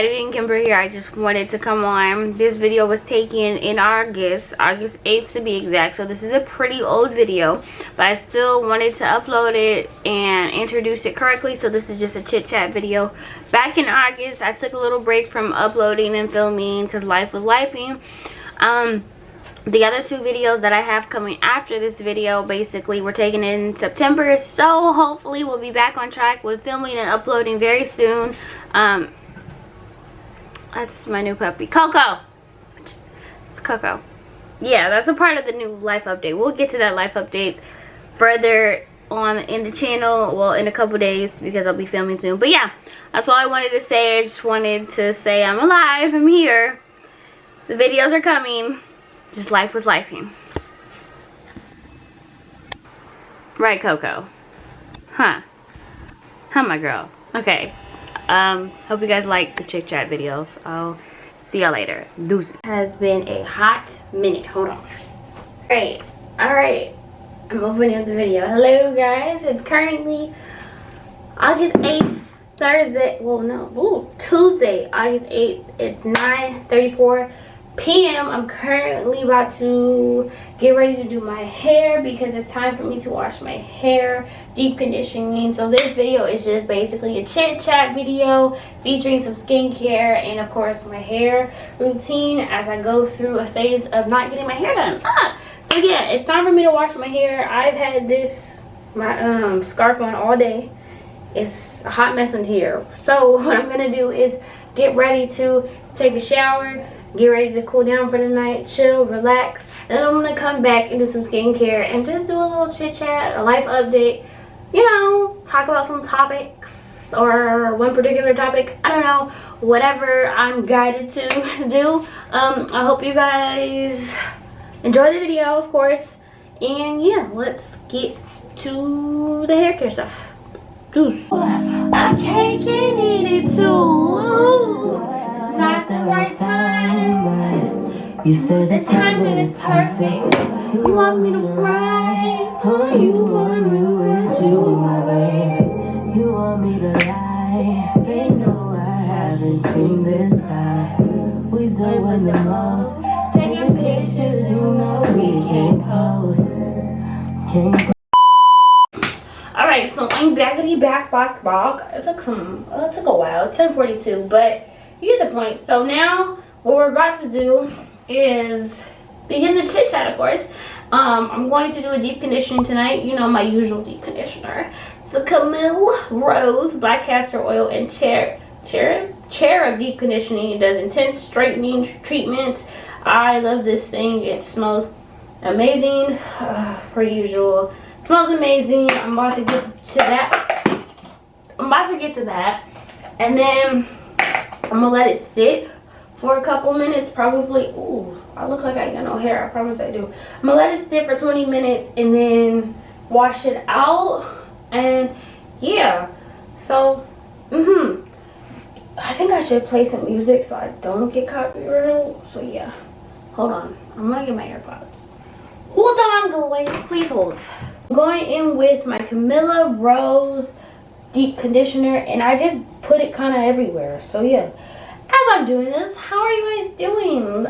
editing Kimber here. I just wanted to come on. This video was taken in August 8th to be exact, so this is a pretty old video, but I still wanted to upload it and introduce it correctly. So this is just a chit chat video. Back in August, I took a little break from uploading and filming because life was lifing. The other two videos that I have coming after this video basically were taken in September, so hopefully we'll be back on track with filming and uploading very soon. That's my new puppy, Coco. It's Coco. Yeah, that's a part of the new life update. We'll get to that life update further on in the channel, well, in a couple days, because I'll be filming soon. But yeah, that's all I wanted to say. I just wanted to say I'm alive, I'm here, the videos are coming. Just life was lifing. Right, Coco? Huh? Huh, my girl? Okay. Hope you guys like the chit chat video. I'll see y'all later. Deuces. Has been a hot minute. Hold on. Alright. I'm opening up the video. Hello, guys. It's currently August 8th, Thursday. Well, no. Ooh, Tuesday, August 8th. It's 9:34 p.m. I'm currently about to get ready to do my hair because it's time for me to wash my hair, deep conditioning. So this video is just basically a chit chat video featuring some skincare and of course my hair routine as I go through a phase of not getting my hair done. So yeah, it's time for me to wash my hair. I've had my scarf on all day. It's a hot mess in here. So what I'm gonna do is get ready to take a shower, get ready to cool down for the night, chill, relax, and then I'm gonna come back and do some skincare and just do a little chit chat, a life update, you know, talk about some topics or one particular topic. I don't know, whatever I'm guided to do. I hope you guys enjoy the video, of course, and yeah, let's get to the hair care stuff. Deuce. I can't get it too. It's not the right time, but you said the timing is perfect. You want me to cry, oh, you want me with you, my baby. You want me to lie, say no, I haven't seen this guy. We doing the most, taking pictures, you know we can't post. Alright, so I'm back. It took a while, 10:42, but you get the point. So now what we're about to do is begin the chit chat, of course. I'm going to do a deep conditioning tonight. You know, my usual deep conditioner, the Camille Rose Black Castor Oil and Cherub Deep Conditioning. It does intense straightening treatment. I love this thing. It smells amazing, per usual. It smells amazing. I'm about to get to that. And then I'm gonna let it sit for a couple minutes, probably. Ooh, I look like I ain't got no hair. I promise I do. I'm gonna let it sit for 20 minutes and then wash it out. And yeah, so I think I should play some music so I don't get copyrighted. So yeah, hold on. I'm gonna get my AirPods. Hold on, guys. Please hold. I'm going in with my Camilla Rose deep conditioner, and I just put it kind of everywhere. So yeah, as I'm doing this, how are you guys doing?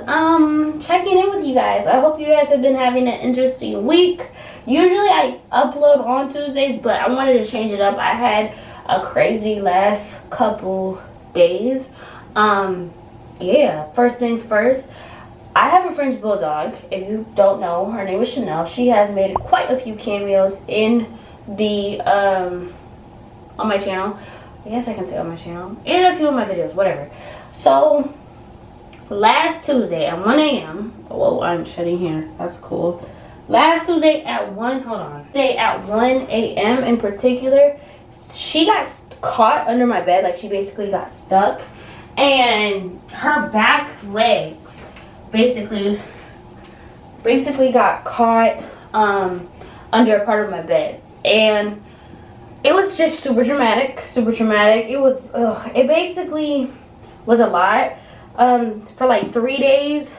Checking in with you guys. I hope you guys have been having an interesting week. Usually I upload on Tuesdays, but I wanted to change it up. I had a crazy last couple days. Yeah, first things first, I have a French bulldog. If you don't know, her name is Chanel. She has made quite a few cameos in the on my channel. I guess I can say on my channel. In a few of my videos, whatever. So, last Tuesday at 1 a.m. Whoa, I'm shutting here. That's cool. Last Tuesday at 1, hold on. Today at 1 a.m. in particular, she got caught under my bed. Like, she basically got stuck. And her back legs basically got caught under a part of my bed. And it was just super dramatic. It was, it basically was a lot. For like 3 days,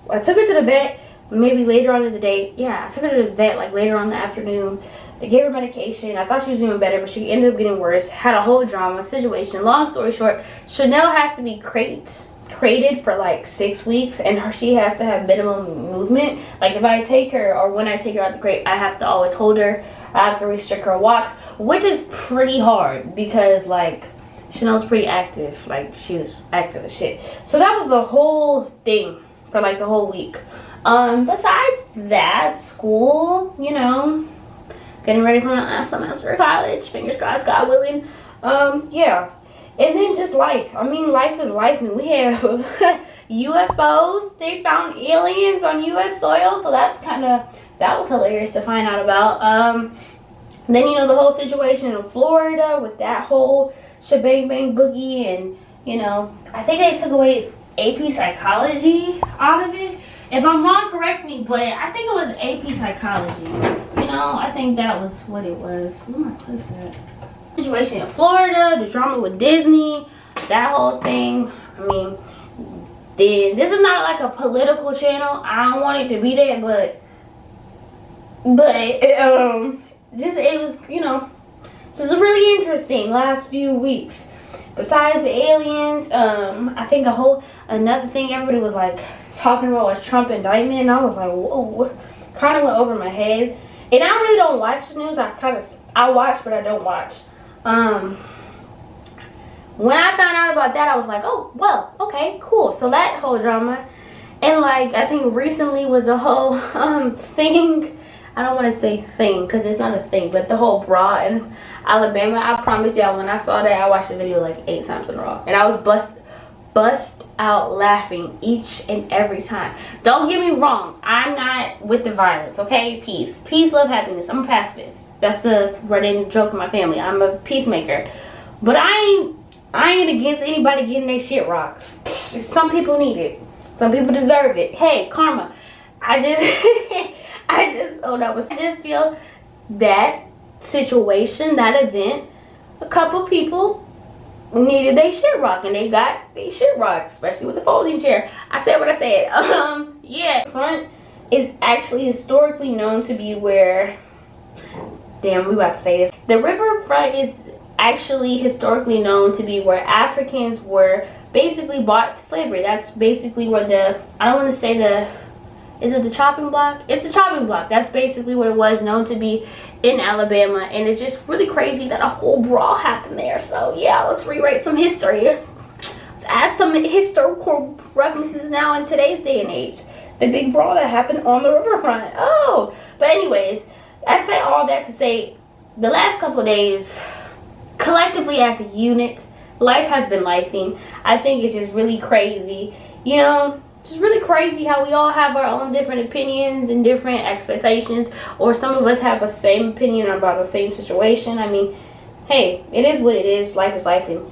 I took her to the vet, maybe later on in the day. Yeah, I took her to the vet like later on in the afternoon. They gave her medication. I thought she was doing better, but she ended up getting worse. Had a whole drama situation. Long story short, Chanel has to be crated for like 6 weeks, and she has to have minimum movement. Like if I take her, or when I take her out the crate, I have to always hold her. I have to restrict her walks, which is pretty hard because like Chanel's pretty active. Like she's active as shit. So that was the whole thing for like the whole week. Besides that, school, you know, getting ready for my last semester of college, fingers crossed, God willing. Yeah. And then just life. I mean, life is life. I mean, we have UFOs. They found aliens on U.S. soil, so that was hilarious to find out about. Then, you know, the whole situation in Florida with that whole shebang bang boogie, and, you know, I think they took away AP psychology out of it. If I'm wrong, correct me, but I think it was AP psychology. You know, I think that was what it was. Where my clips at? Situation in Florida, the drama with Disney, that whole thing. I mean, then this is not like a political channel. I don't want it to be that, but it was, you know, just really interesting last few weeks. Besides the aliens, I think another thing everybody was like talking about was Trump indictment, and I was like, whoa, kind of went over my head. And I really don't watch the news. I watch, but I don't watch. When I found out about that, I was like, oh, well, okay, cool. So that whole drama, and like I think recently was the whole thing. I don't want to say thing because it's not a thing, but the whole bra in Alabama. I promise y'all, when I saw that, I watched the video like 8 times in a row, and I was bust out laughing each and every time. Don't get me wrong, I'm not with the violence, okay? Peace, love, happiness. I'm a pacifist. That's the running joke in my family. I'm a peacemaker, but I ain't against anybody getting their shit rocks. Some people need it. Some people deserve it. Hey, karma. I just feel that situation, that event, a couple people needed their shit rock, and they got their shit rocked, especially with the folding chair. I said what I said. Yeah, front is actually historically known to be where, damn, we about to say this. The riverfront is actually historically known to be where Africans were basically bought to slavery. That's basically where I don't want to say is it the chopping block? It's the chopping block. That's basically what it was known to be in Alabama. And it's just really crazy that a whole brawl happened there. So yeah, let's rewrite some history. Let's add some historical references now in today's day and age. The big brawl that happened on the riverfront. Oh, but anyways, I say all that to say the last couple days, collectively as a unit, life has been lifing. I think it's just really crazy. You know, just really crazy how we all have our own different opinions and different expectations, or some of us have the same opinion about the same situation. I mean, hey, it is what it is. Life is life. And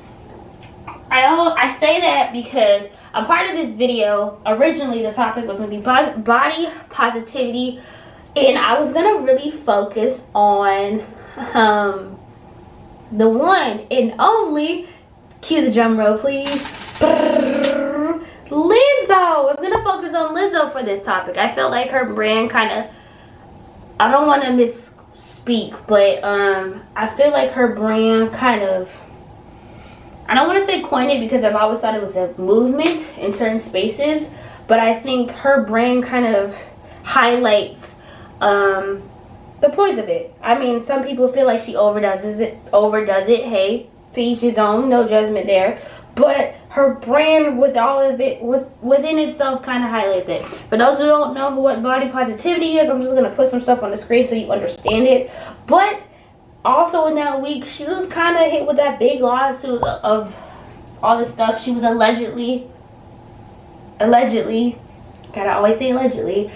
I say that because a part of this video, originally the topic was going to be body positivity, and I was going to really focus on the one and only, cue the drum roll please, Lizzo. I was gonna focus on Lizzo for this topic. I felt like her brand kind of, I don't want to misspeak, but I feel like her brand kind of, I don't want to say coined it because I've always thought it was a movement in certain spaces, but I think her brand kind of highlights the points of it. I mean, some people feel like she overdoes it. Hey, to each his own, no judgment there. But her brand with all of it within itself kind of highlights it. For those who don't know what body positivity is, I'm just going to put some stuff on the screen so you understand it. But also in that week, she was kind of hit with that big lawsuit of all this stuff she was allegedly, gotta always say allegedly,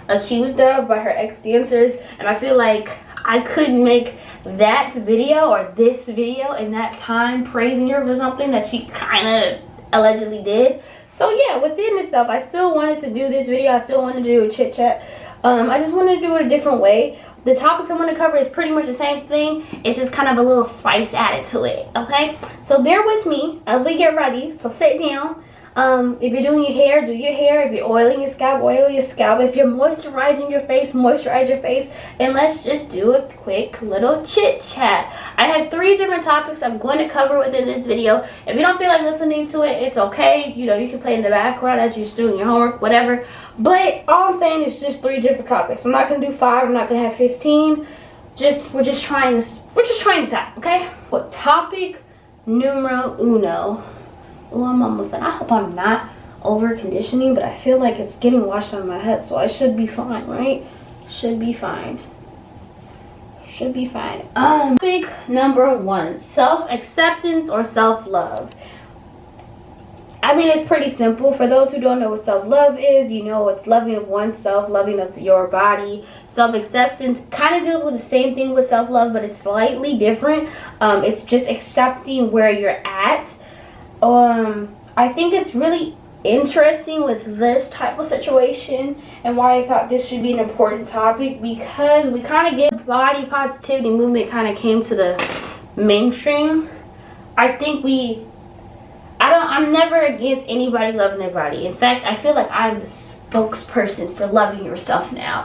accused of by her ex-dancers. And I feel like I couldn't make that video or this video in that time praising her for something that she kind of allegedly did. So yeah, within itself, I still wanted to do this video. I still wanted to do a chit chat. I just wanted to do it a different way. The topics I'm going to cover is pretty much the same thing. It's just kind of a little spice added to it, okay? So bear with me as we get ready. So sit down. If you're doing your hair, do your hair. If you're oiling your scalp, oil your scalp. If you're moisturizing your face, moisturize your face. And let's just do a quick little chit chat. I have 3 different topics I'm going to cover within this video. If you don't feel like listening to it, it's okay. You know, you can play in the background as you're doing your homework, whatever. But all I'm saying is just 3 different topics. I'm not going to do 5. I'm not going to have 15. We're just trying this out, okay? What topic numero uno? Oh, I'm almost done. I hope I'm not over conditioning, but I feel like it's getting washed out of my head, so I should be fine, right? Should be fine. Should be fine. Topic number 1, self-acceptance or self-love. I mean, it's pretty simple. For those who don't know what self-love is, you know, it's loving of oneself, loving of your body. Self-acceptance kind of deals with the same thing with self-love, but it's slightly different. It's just accepting where you're at. I think it's really interesting with this type of situation, and why I thought this should be an important topic, because we kind of get body positivity movement kind of came to the mainstream. I think I'm never against anybody loving their body. In fact, I feel like I'm the spokesperson for loving yourself now,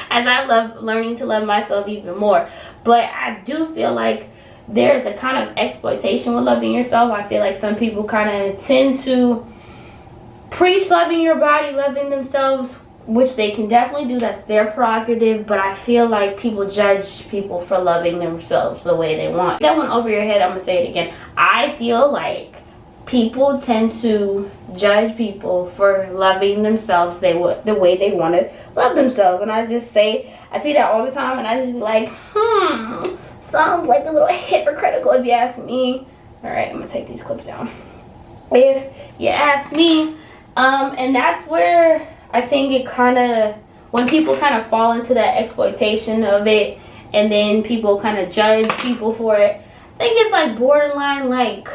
as I love learning to love myself even more. But I do feel like there's a kind of exploitation with loving yourself. I feel like some people kind of tend to preach loving your body, loving themselves, which they can definitely do. That's their prerogative. But I feel like people judge people for loving themselves the way they want. That went over your head. I'm gonna say it again. I feel like people tend to judge people for loving themselves the way they want to love themselves. And I see that all the time, and I just be like, sounds like a little hypocritical if you ask me. Alright, I'm gonna take these clips down. If you ask me, and that's where I think it kind of, when people kind of fall into that exploitation of it, and then people kind of judge people for it, I think it's like borderline, like,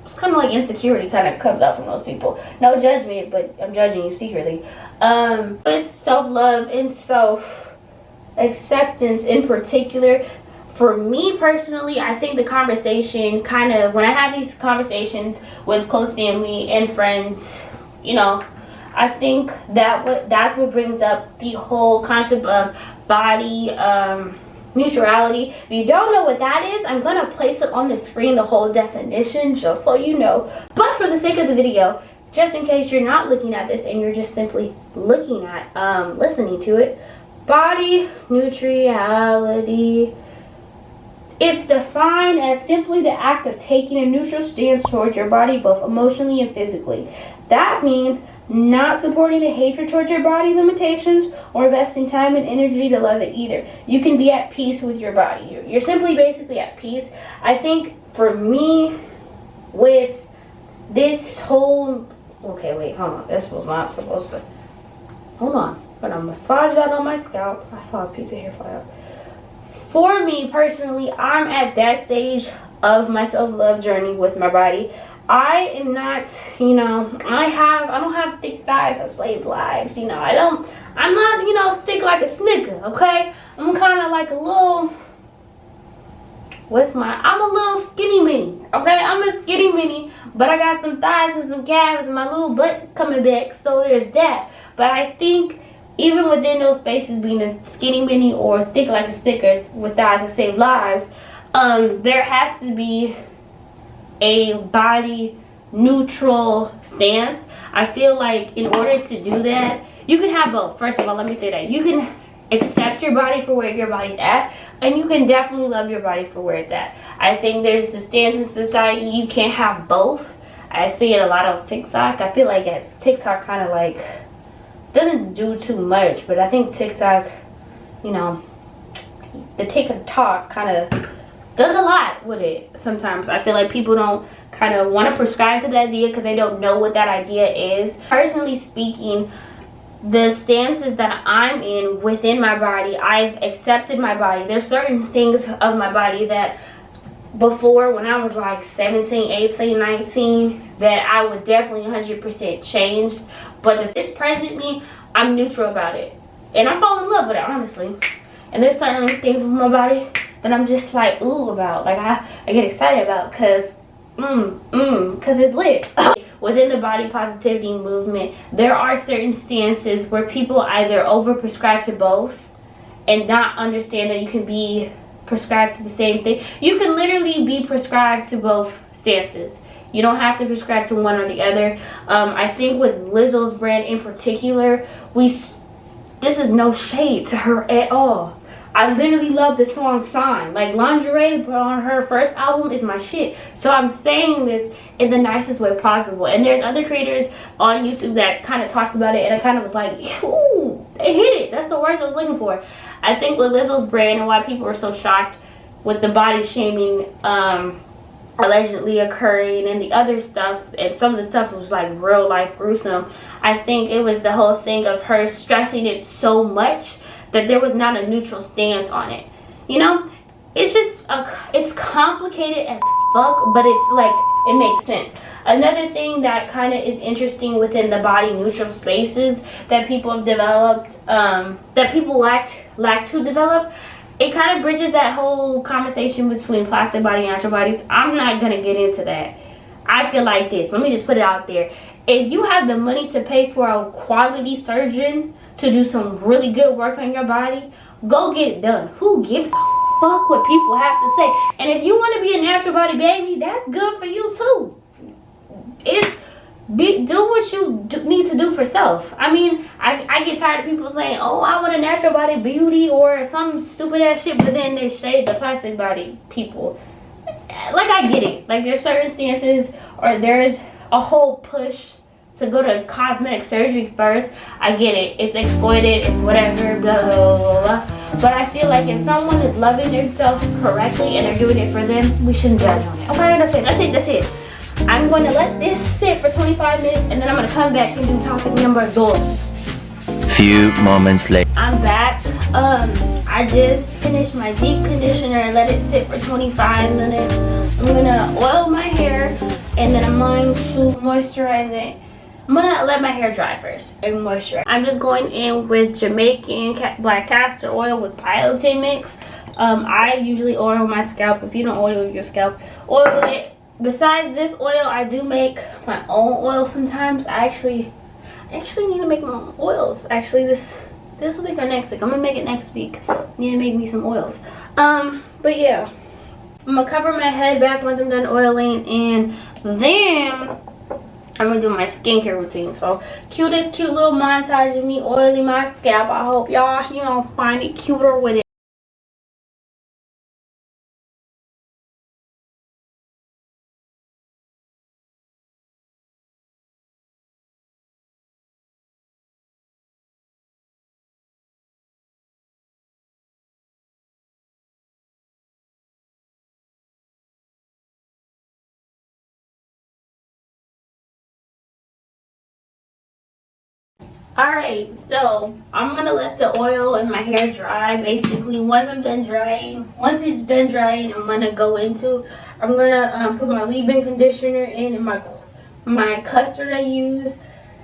it's kind of like insecurity kind of comes out from those people. No judgment, but I'm judging you secretly. With self-love and self-acceptance in particular, for me personally, I think the conversation kind of, when I have these conversations with close family and friends, you know, I think that's what brings up the whole concept of body neutrality. If you don't know what that is, I'm gonna place it on the screen, the whole definition, just so you know. But for the sake of the video, just in case you're not looking at this and you're just simply looking at listening to it, body neutrality, it's defined as simply the act of taking a neutral stance towards your body, both emotionally and physically. That means not supporting the hatred towards your body limitations or investing time and energy to love it either. You can be at peace with your body. You're simply basically at peace. I think for me, with this whole, okay, wait, hold on. This was not supposed to, hold on. I'm gonna massage that on my scalp. I saw a piece of hair fly out. For me personally, I'm at that stage of my self-love journey with my body. I am not, you know, I don't have thick thighs that save lives, you know. I'm not, you know, thick like a Snicker, okay? I'm kind of like a little, I'm a little skinny mini, okay? I'm a skinny mini, but I got some thighs and some calves and my little butt is coming back, so there's that. But I think even within those spaces, being a skinny mini or thick like a Snicker with thighs that save lives, there has to be a body neutral stance. I feel like in order to do that, you can have both. First of all, let me say that you can accept your body for where your body's at, and you can definitely love your body for where it's at. I think there's a stance in society you can't have both. I see it a lot on TikTok. I feel like as TikTok kind of like doesn't do too much, but I think TikTok, you know, the TikTok kind of does a lot with it sometimes. I feel like people don't kind of want to prescribe to the idea because they don't know what that idea is. Personally speaking, the stances that I'm in within my body, I've accepted my body. There's certain things of my body that before, when I was like 17, 18, 19, that I would definitely 100% change. But this present me, I'm neutral about it. And I fall in love with it, honestly. And there's certain things with my body that I'm just like, ooh, about. Like, I get excited about because because it's lit. Within the body positivity movement, there are certain stances where people either over-prescribe to both and not understand that you can be prescribed to the same thing. You can literally be prescribed to both stances. You don't have to prescribe to one or the other. I think with Lizzo's brand in particular, this is no shade to her at all. I literally love the song Sign. Like, Lingerie on her first album is my shit. So I'm saying this in the nicest way possible. And there's other creators on YouTube that kind of talked about it, and I kind of was like, ooh, they hit it. That's the words I was looking for. I think with Lizzo's brand and why people were so shocked with the body shaming allegedly occurring and the other stuff, and some of the stuff was like real life gruesome. I think it was the whole thing of her stressing it so much that there was not a neutral stance on it. You know, it's just it's complicated as fuck, but it's like, it makes sense. Another thing that kind of is interesting within the body neutral spaces that people have developed, that people lack to develop, it kind of bridges that whole conversation between plastic body and natural bodies. I'm not gonna get into that. I feel like this, let me just put it out there. If you have the money to pay for a quality surgeon to do some really good work on your body, go get it done. Who gives a fuck what people have to say? And if you want to be a natural body baby, that's good for you too. Do what you need to do for self. I mean, I get tired of people saying, oh, I want a natural body beauty or some stupid ass shit, but then they shade the plastic body people. Like, I get it. Like, there's certain stances, or there's a whole push to go to cosmetic surgery first. I get it. It's exploited. It's whatever. Blah, blah, blah, blah. But I feel like if someone is loving themselves correctly and they're doing it for them, we shouldn't judge on it. Okay, that's it. That's it. That's it. I'm going to let this sit for 25 minutes, and then I'm going to come back and do topic number 2. Few moments later. I'm back. I just finished my deep conditioner and let it sit for 25 minutes. I'm going to oil my hair, and then I'm going to moisturize it. I'm gonna let my hair dry first and moisturize. I'm just going in with Jamaican black castor oil with biotin mix. I usually oil my scalp. If you don't oil your scalp, oil it. Besides this oil, I do make my own oil sometimes. I actually need to make my own oils. Actually, this week or next week. I'm gonna make it next week. Need to make me some oils. But yeah, I'm gonna cover my head back once I'm done oiling, and then I'm gonna do my skincare routine. So cute little montage of me oiling my scalp. I hope y'all, you know, find it cuter with it. Alright, so I'm gonna let the oil in my hair dry. Basically, once it's done drying, I'm gonna put my leave-in conditioner in and my custard I use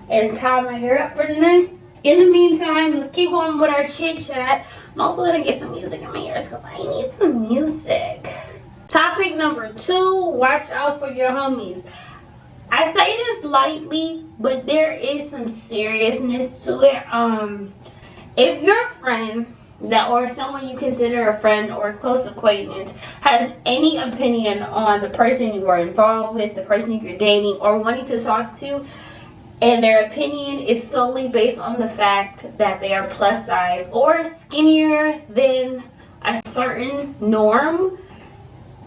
and tie my hair up for the night. In the meantime, let's keep going with our chit chat. I'm also gonna get some music in my ears because I need some music. Topic number 2, watch out for your homies. I say this lightly, but there is some seriousness to it. If your friend or someone you consider a friend or a close acquaintance has any opinion on the person you are involved with, the person you're dating or wanting to talk to, and their opinion is solely based on the fact that they are plus size or skinnier than a certain norm,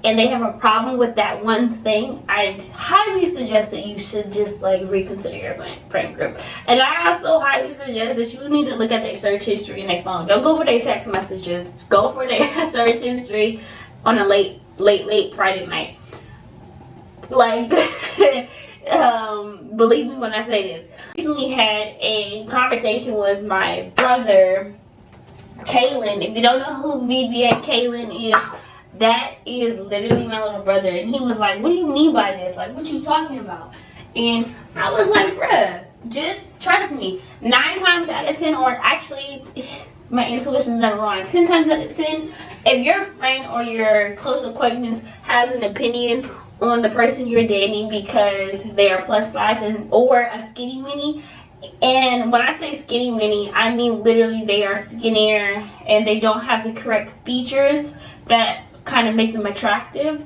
and they have a problem with that one thing, I highly suggest that you should just like reconsider your friend group. And I also highly suggest that you need to look at their search history in their phone. Don't go for their text messages. Go for their search history on a late Friday night. Like, believe me when I say this. I recently had a conversation with my brother, Kaylin. If you don't know who VBA Kaylin is, that is literally my little brother. And he was like, what do you mean by this? Like, what you talking about? And I was like, bruh, just trust me. 9 times out of 10, or actually, my intuition is never wrong. 10 times out of 10, if your friend or your close acquaintance has an opinion on the person you're dating because they are plus size or a skinny mini. And when I say skinny mini, I mean literally they are skinnier and they don't have the correct features that kind of make them attractive.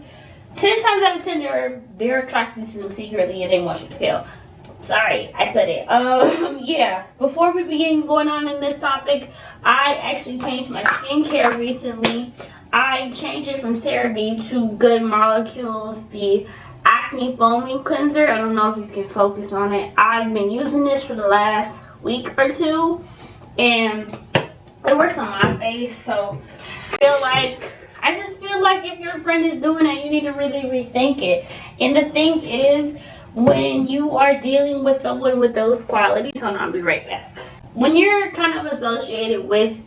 10 times out of 10 they're attracted to them secretly and they want you to fail. Sorry, I said it. Yeah, before we begin going on in this topic, I actually changed my skincare recently. I changed it from CeraVe to Good Molecules, the acne foaming cleanser. I don't know if you can focus on it. I've been using this for the last week or two and it works on my face. So I just feel like if your friend is doing it, you need to really rethink it. And the thing is, when you are dealing with someone with those qualities, hold on, I'll be right back. When you're kind of associated with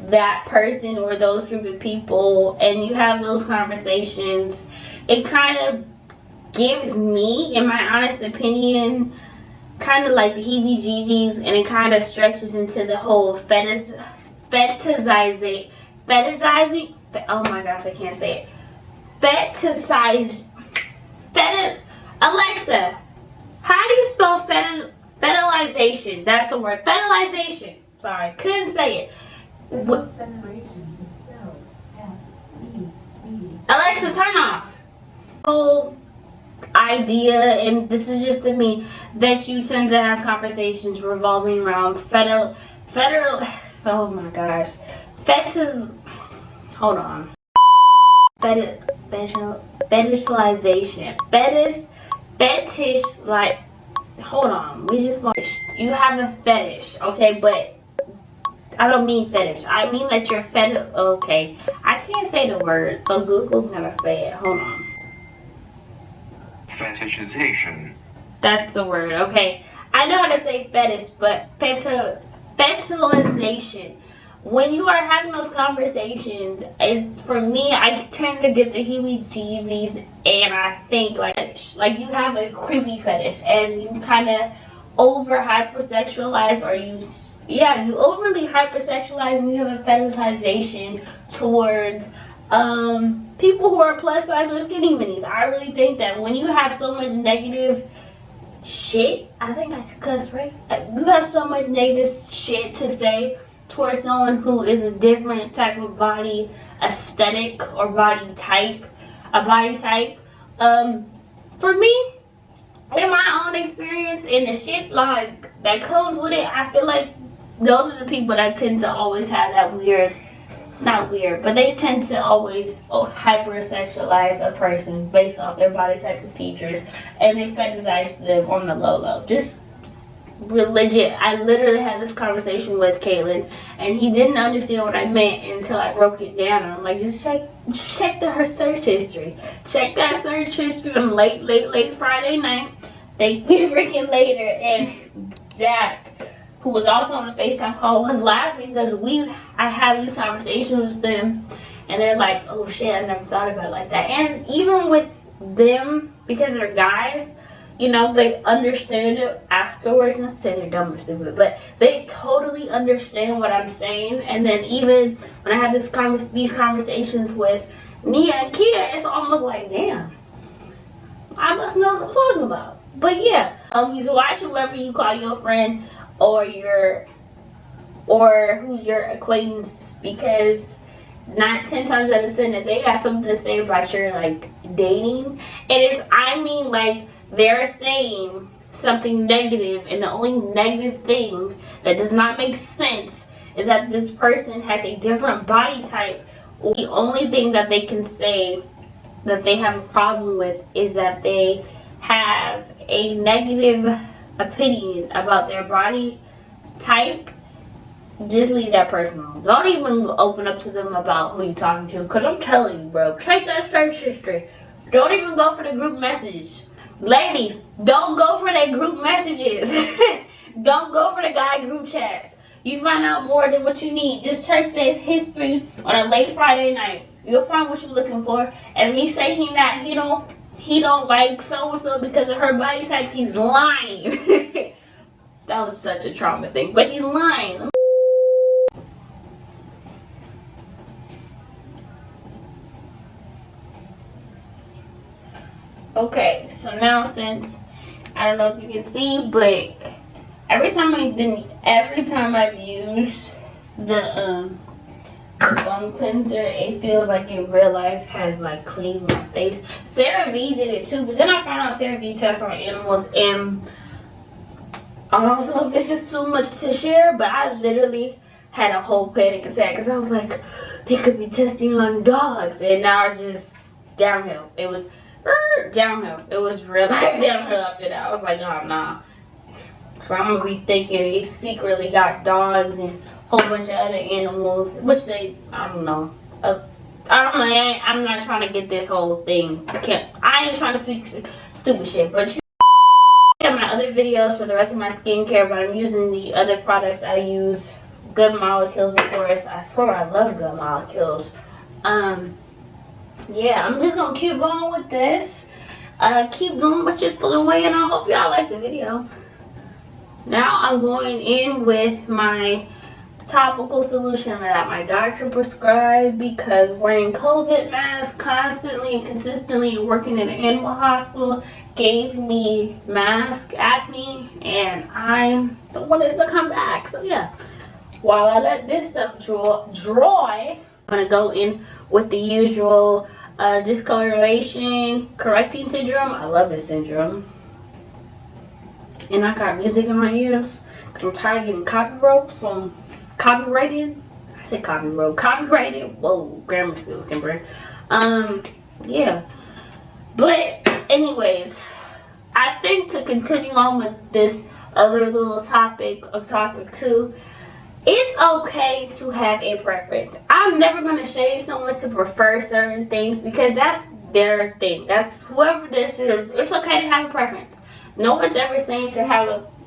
that person or those group of people and you have those conversations, it kind of gives me, in my honest opinion, kind of like the heebie-jeebies, and it kind of stretches into the whole fetishizing, oh my gosh, I can't say it. Alexa, how do you spell fetishization? That's the word, fetishization. Sorry, couldn't say it. What? Alexa, turn off. Whole idea, and this is just to me, that you tend to have conversations revolving around fetish, oh my gosh, hold on, fetishization, like, hold on, we just going, you have a fetish, okay, but I don't mean fetish, I mean that you're okay, I can't say the word, so Google's gonna say it, hold on. Fetishization. That's the word, okay. I know how to say fetish, but fetishization. When you are having those conversations, for me, I tend to get the heebie-jeebies, and I think like you have a creepy fetish, and you kind of over-hypersexualize, or you overly hypersexualize, and you have a fetishization towards people who are plus size or skinny minis. I really think that when you have so much negative shit, I think I could cuss, right? You have so much negative shit to say towards someone who is a different type of body aesthetic or body type. For me, in my own experience, and the shit like that comes with it, I feel like those are the people that tend to always have that but they tend to always hypersexualize a person based off their body type and features, and they fetishize them on the low. Just legit, I literally had this conversation with Kaylin, and he didn't understand what I meant until I broke it down. I'm like, just check her search history. Check that search history on late Friday night. Thank you freaking later. And Zach, who was also on the FaceTime call, was laughing because I had these conversations with them, and they're like, oh shit, I never thought about it like that. And even with them, because they're guys, you know, they understand it afterwards. Not to say they're dumb or stupid, but they totally understand what I'm saying. And then even when I have these conversations with Nia and Kia, it's almost like, damn, I must know what I'm talking about. But yeah, you should watch whoever you call your friend or who's your acquaintance, because 10 times out of 10 if they got something to say about your like dating, like they're saying something negative, and the only negative thing that does not make sense is that this person has a different body type. The only thing that they can say that they have a problem with is that they have a negative opinion about their body type. Just leave that person alone. Don't even open up to them about who you're talking to, because I'm telling you, bro, check that search history. Don't even go for the group message. Ladies, don't go for their group messages. Don't go for the guy group chats. You find out more than what you need. Just check the history on a late Friday night. You'll find what you're looking for. And me saying that he don't like so-and-so because of her body type, he's lying. That was such a trauma thing, but he's lying. Okay, so now since I don't know if you can see, but every time I've used the bone cleanser, it feels like in real life has like cleaned my face. Sarah V did it too, but then I found out Sarah V tests on animals, and I don't know if this is too much to share, but I literally had a whole panic attack because I was like, they could be testing on dogs, and now it's just downhill. It was downhill. It was real life downhill after that. I was like, oh nah. So I'm gonna be thinking they secretly got dogs and a whole bunch of other animals, which they, I don't know. I don't know. I'm not trying to get this whole thing. I ain't trying to speak stupid shit, but you have my other videos for the rest of my skincare, but I'm using the other products I use. Good Molecules, of course. I swear I love Good Molecules. Yeah, I'm just gonna keep going with this. Keep doing what you're doing, and I hope y'all like the video. Now I'm going in with my topical solution that my doctor prescribed, because wearing COVID masks constantly and consistently and working in an animal hospital gave me mask acne, and I don't want it to come back. So yeah, while I let this stuff dry, I'm gonna go in with the usual discoloration correcting syndrome. I love this syndrome. And I got music in my ears because I'm tired of getting copyrighted. I said copyrighted. Whoa, grammar skills, Kimber. Yeah. But anyways, I think to continue on with this other little topic of topic 2, it's okay to have a preference. I'm never going to shade someone to prefer certain things because that's their thing. That's whoever this is. It's okay to have a preference. No one's ever saying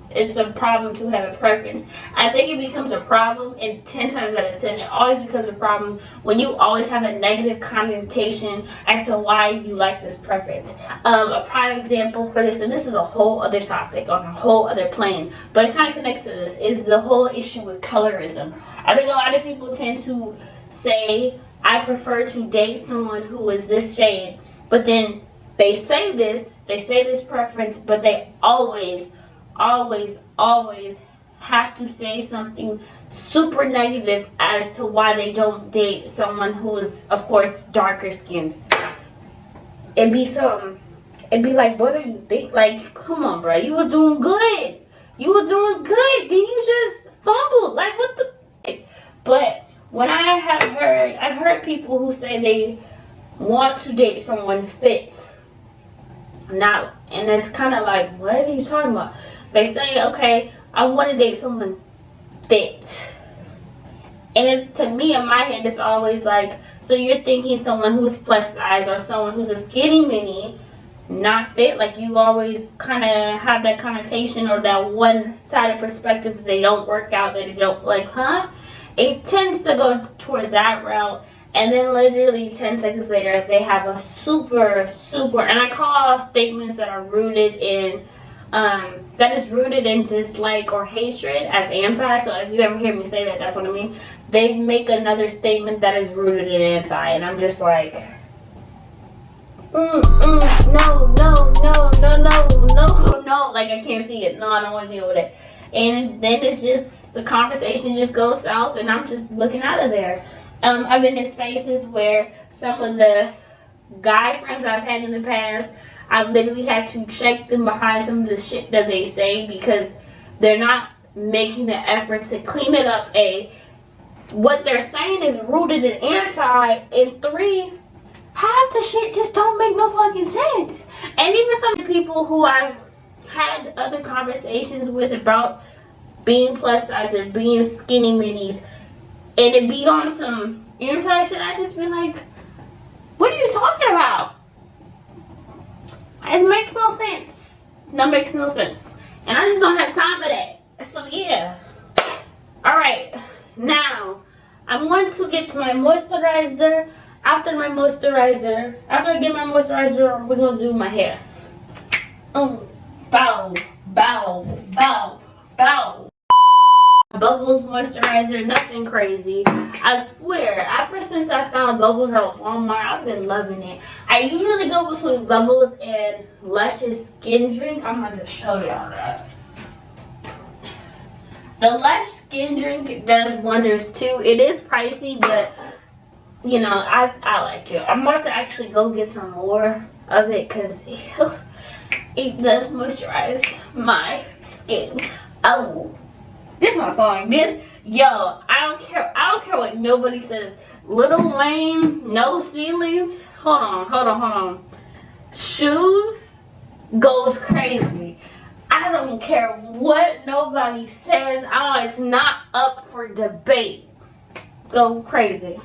it's a problem to have a preference. I think it becomes a problem, and 10 times out of 10, it always becomes a problem when you always have a negative connotation as to why you like this preference. A prime example for this, and this is a whole other topic on a whole other plane, but it kind of connects to this, is the whole issue with colorism. I think a lot of people tend to say, I prefer to date someone who is this shade, but then they say this preference, but they always have to say something super negative as to why they don't date someone who is, of course, darker skinned. It'd be like, what do you think? Like, come on, bro. You was doing good. Then you just fumbled. Like, what the? But when I've heard people who say they want to date someone fit. And it's kind of like, what are you talking about? They say, okay, I want to date someone fit. And it's, to me, in my head, it's always like, so you're thinking someone who's plus size or someone who's a skinny mini, not fit. Like, you always kind of have that connotation or that one-sided perspective that they don't work out, that they don't, like, huh? It tends to go towards that route. And then literally 10 seconds later, they have a super, and I call statements that are rooted in, that is rooted in dislike or hatred as anti. So if you ever hear me say that, that's what I mean. They make another statement that is rooted in anti. And I'm just like, no. Like, I can't see it. No, I don't want to deal with it. And then it's just, the conversation just goes south, and I'm just looking out of there. I've been in spaces where some of the guy friends I've had in the past, I've literally had to check them behind some of the shit that they say because they're not making the effort to clean it up. What they're saying is rooted in anti, and 3, half the shit just don't make no fucking sense. And even some people who I've had other conversations with about being plus size or being skinny minis, and it be on some anti shit, I just be like, what are you talking about? It makes no sense. That makes no sense. And I just don't have time for that. So yeah. Alright. Now, I'm going to get to my moisturizer. After I get my moisturizer, we're going to do my hair. Bow. Bubbles moisturizer, nothing crazy. I swear, ever since I found Bubbles at Walmart, I've been loving it. I usually go between Bubbles and Lush's skin drink. I'm gonna just show y'all that. The Lush skin drink does wonders too. It is pricey, but you know, I like it. I'm about to actually go get some more of it because it does moisturize my skin. Oh. This is my song. I don't care what nobody says. Lil Wayne, no ceilings. Hold on. Shoes goes crazy. I don't care what nobody says. It's not up for debate. Go crazy.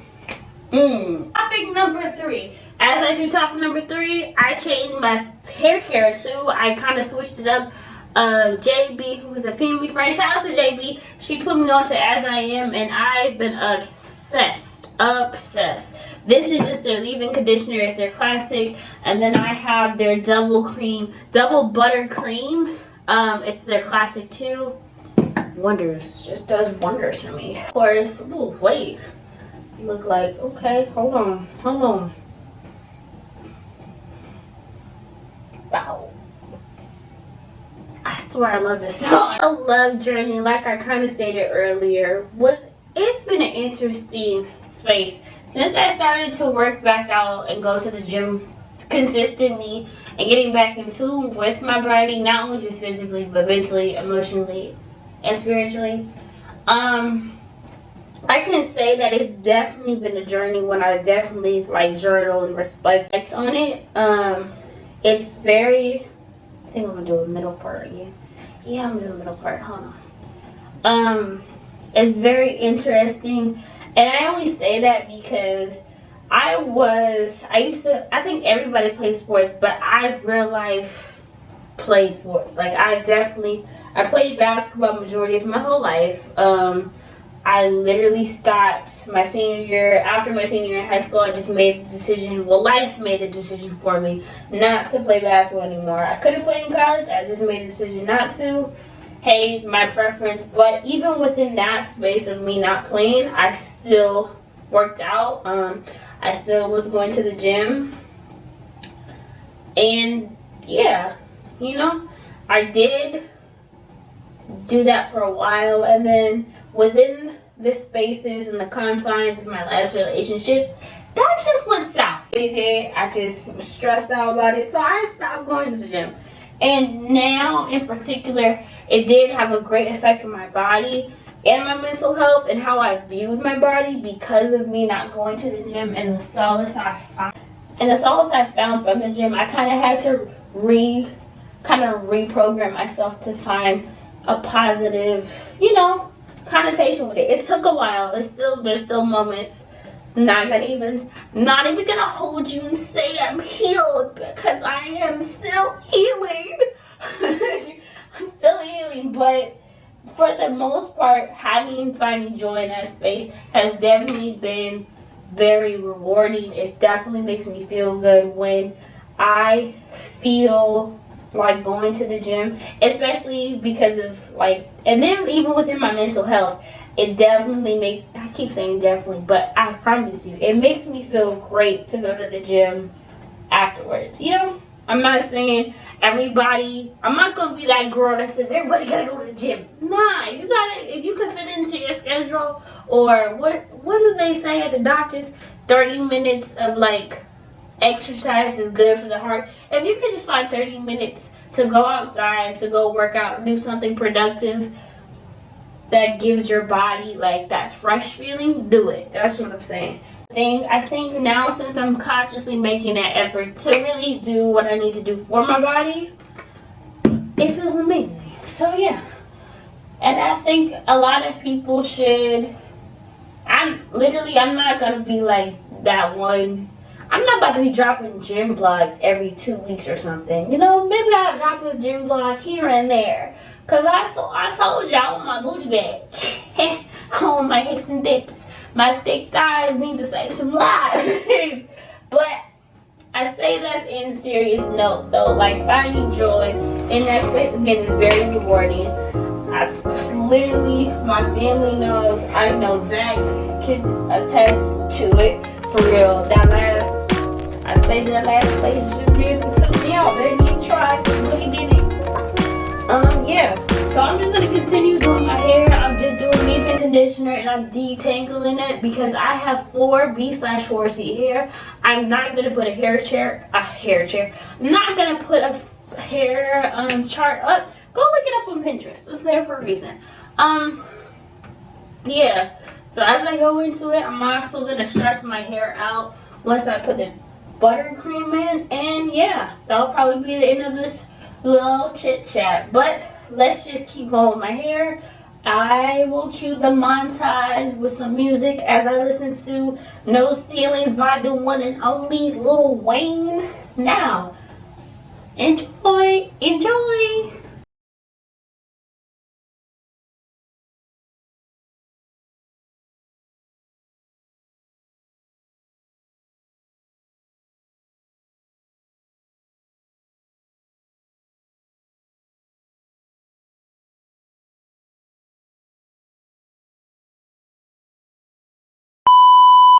Topic number 3. As I do topic number 3, I changed my hair care too. I kind of switched it up. JB, who's a family friend, shout out to JB, she put me on to As I Am, and I've been obsessed. This is just their leave-in conditioner. It's their classic, and then I have their double butter cream. It's their classic too. Wonders, just does wonders for me. Of course. Ooh, wait, you look like, okay, hold on. Wow, I swear I love this song. A love journey, like I kind of stated earlier, it's been an interesting space since I started to work back out and go to the gym consistently and getting back in tune with my body, not only just physically but mentally, emotionally, and spiritually. I can say that it's definitely been a journey when I definitely like journal and reflect on it. It's very, I think I'm gonna do a middle part again. Yeah, I'm gonna do a middle part. Hold on. It's very interesting, and I only say that because I think everybody plays sports, but I real life played sports. Like I played basketball majority of my whole life. I literally stopped my senior year. After my senior year in high school, I just made the decision, well, life made the decision for me not to play basketball anymore. I could have played in college, I just made the decision not to. Hey, my preference. But even within that space of me not playing, I still worked out. I still was going to the gym. And yeah, you know, I did do that for a while, and then within the spaces and the confines of my last relationship, that just went south. I just was stressed out about it, so I stopped going to the gym. And now in particular, it did have a great effect on my body and my mental health and how I viewed my body because of me not going to the gym, and the solace I found from the gym. I kind of had to reprogram myself to find a positive, you know, connotation with it. It took a while. There's still moments. Not even gonna hold you and say I'm healed, because I am still healing. I'm still healing, but for the most part, finding joy in that space has definitely been very rewarding. It definitely makes me feel good when I feel like going to the gym, especially because of and then even within my mental health, it definitely I keep saying definitely, but I promise you, it makes me feel great to go to the gym afterwards. You know, I'm not saying everybody, I'm not gonna be that girl that says everybody gotta go to the gym. Nah, you gotta, if you can fit into your schedule, or what do they say at the doctors, 30 minutes of exercise is good for the heart. If you could just find 30 minutes to go outside, to go work out, do something productive that gives your body that fresh feeling, do it. That's what I'm saying. I think now, since I'm consciously making that effort to really do what I need to do for my body, it feels amazing. So yeah, and I think a lot of people should. I'm not gonna be like that one. I'm not about to be dropping gym vlogs every 2 weeks or something. You know, maybe I'll drop a gym vlog here and there. Cause I told you I want my booty back. I want my hips and dips. My thick thighs need to save some lives. But I say that in serious note though. Finding joy in that space again is very rewarding. That's literally, my family knows. I know Zach can attest to it for real. That last relationship really took me out, baby. He tried, he really did it. Yeah. So I'm just gonna continue doing my hair. I'm just doing leave-in conditioner and I'm detangling it because I have 4B/4C hair. I'm not gonna put a hair chair. I'm not gonna put a hair chart up. Go look it up on Pinterest. It's there for a reason. Yeah. So as I go into it, I'm also gonna stretch my hair out once I put the buttercream in, and yeah, that'll probably be the end of this little chit chat. But let's just keep going with my hair. I will cue the montage with some music as I listen to No Ceilings by the one and only Lil Wayne. Now, enjoy.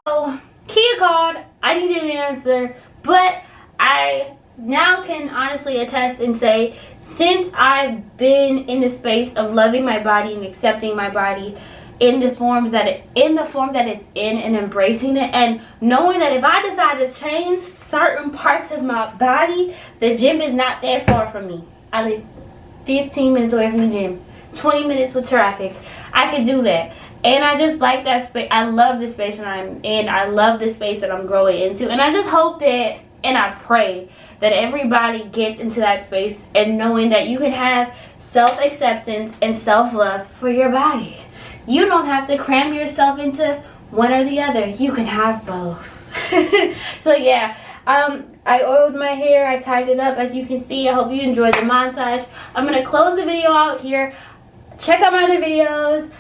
So, Kia called. I needed an answer, but I now can honestly attest and say, since I've been in the space of loving my body and accepting my body in the form that it's in and embracing it, and knowing that if I decide to change certain parts of my body, the gym is not that far from me. I live 15 minutes away from the gym, 20 minutes with traffic. I could do that. And I just like that space. I love the space that I'm in. I love the space that I'm growing into. And I just hope that, and I pray that everybody gets into that space and knowing that you can have self-acceptance and self-love for your body. You don't have to cram yourself into one or the other. You can have both. So yeah, I oiled my hair. I tied it up, as you can see. I hope you enjoyed the montage. I'm going to close the video out here. Check out my other videos.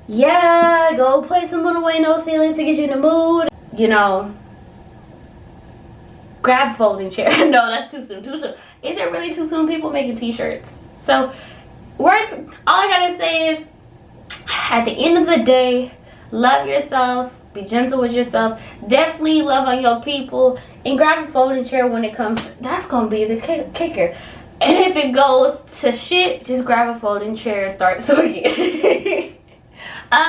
Yeah, go play some Lil Wayne No Ceilings to get you in the mood. You know, grab a folding chair. No, that's too soon. Is it really too soon? People making t-shirts. So, all I gotta say is, at the end of the day, love yourself. Be gentle with yourself. Definitely love on your people. And grab a folding chair when it comes. That's gonna be the kicker. And if it goes to shit, just grab a folding chair and start swinging.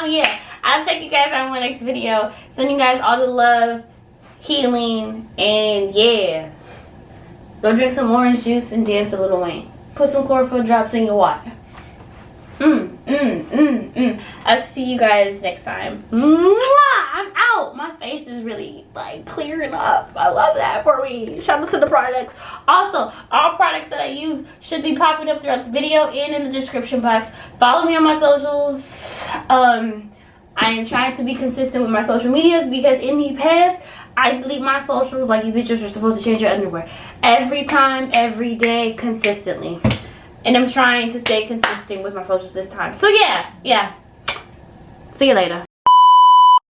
Yeah, I'll check you guys out in my next video. Sending you guys all the love, healing, and yeah. Go drink some orange juice and dance to Lil Wayne. Put some chlorophyll drops in your water. I'll see you guys next time. I'm out. My face is really like clearing up. I love that for me. Shout out to the products. Also, all products that I use should be popping up throughout the video and in the description box. Follow me on my socials. I am trying to be consistent with my social medias because in the past I delete my socials like you bitches are supposed to change your underwear every time, every day, consistently. And I'm trying to stay consistent with my socials this time. So yeah. See you later.